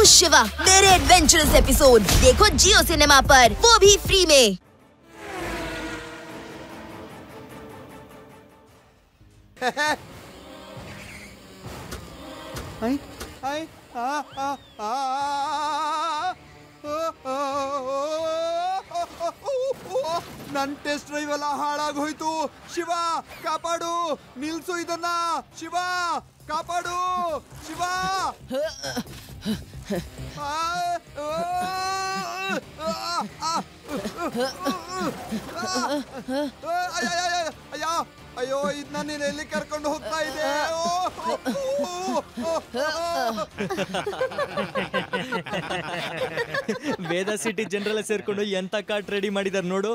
शिवा, मेरे adventurous episode देखो जियो cinema पर, वो भी फ्री में। ನನ್ ಟೆಸ್ಟ್ ಡ್ರೈವ್ ಎಲ್ಲ ಹಾಳಾಗೋಯ್ತು. ಶಿವ ಕಾಪಾಡು, ನಿಲ್ಸು ಇದನ್ನ. ಶಿವ ಕಾಪಾಡು, ಶಿವ. ಅಯ್ಯೋ, ಇದನ್ನ ನೀನ್ ಎಲ್ಲಿ ಕರ್ಕೊಂಡು ಹೋಗ್ತಾ ಇದೆ? ವೇದ ಸಿಟಿ ಜನರಲ್ ಸೇರ್ಕೊಂಡು ಎಂತ ಕಾರ್ಟ್ ರೆಡಿ ಮಾಡಿದಾರೆ ನೋಡು.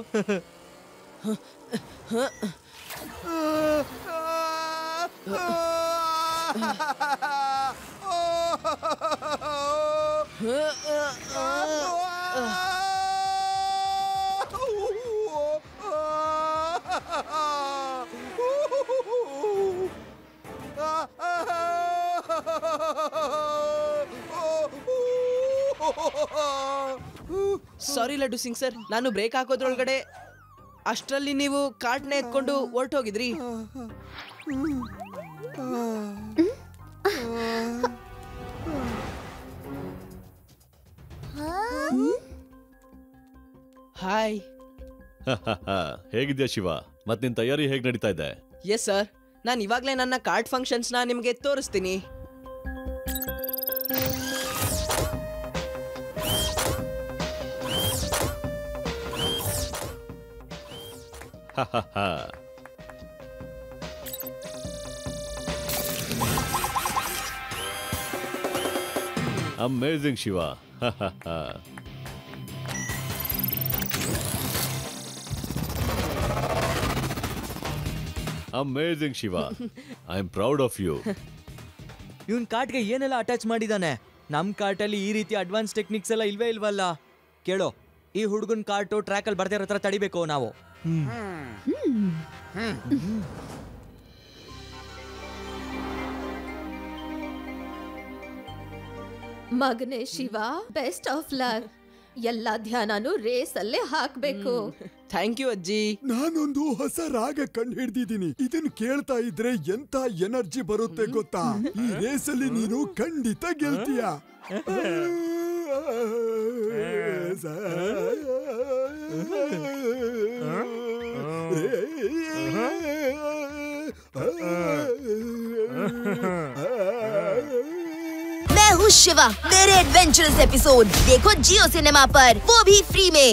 ಸಾರಿ ಲಡ್ಡು ಸಿಂಗ್ ಸರ್, ನಾನು ಬ್ರೇಕ್ ಹಾಕೋದ್ರೊಳಗಡೆ ಅಷ್ಟರಲ್ಲಿ ನೀವು ಕಾರ್ಟ್ನ ಎತ್ಕೊಂಡು ಹೊರಟೋಗಿದ್ರಿ. ಹಾಯ್. ಹೇಗಿದ್ಯಾ ಶಿವ? ಮತ್ ನಿನ್ ತಯಾರಿ ಹೇಗ್ ನಡೀತಾ ಇದೆ? ಎಸ್ ಸರ್, ನಾನು ಇವಾಗ್ಲೇ ನನ್ನ ಕಾರ್ಟ್ ಫಂಕ್ಷನ್ಸ್ ನ ನಿಮ್ಗೆ ತೋರಿಸ್ತೀನಿ. Amazing Shiva. Amazing Shiva. I am proud of you. ಇವನ್ ಕಾರ್ಟ್ಗೆ ಏನೆಲ್ಲ ಅಟ್ಯಾಚ್ ಮಾಡಿದಾನೆ. ನಮ್ ಕಾರ್ಟಲ್ಲಿ ಈ ರೀತಿ ಅಡ್ವಾನ್ಸ್ ಟೆಕ್ನಿಕ್ಸ್ ಎಲ್ಲ ಇಲ್ವೇ ಇಲ್ವಲ್ಲ. ಕೇಳೋ, ಈ ಹುಡುಗನ್ ಕಾರ್ಟು ಟ್ರ್ಯಾಕ್ ಅಲ್ಲಿ ಬರ್ದಿರೋ ಹತ್ರ ತಡಿಬೇಕು ನಾವು. ಮಗನೇ ಶಿವ, ಬೆಸ್ಟ್ ಆಫ್ ಲಕ್. ಎಲ್ಲ ಧ್ಯಾನನು ರೇಸ್ ಅಲ್ಲೇ ಹಾಕ್ಬೇಕು. ಥ್ಯಾಂಕ್ ಯು ಅಜ್ಜಿ. ನಾನೊಂದು ಹೊಸ ರಾಗ ಕಂಡು ಹಿಡ್ದಿದ್ದೀನಿ. ಇದನ್ನ ಕೇಳ್ತಾ ಇದ್ರೆ ಎಂತ ಎನರ್ಜಿ ಬರುತ್ತೆ ಗೊತ್ತಾ? ಈ ರೇಸಲ್ಲಿ ನೀನು ಖಂಡಿತ ಗೆಲ್ತೀಯ. मैं हूँ शिवा, मेरे एडवेंचरस एपिसोड देखो जियो सिनेमा पर, वो भी फ्री में।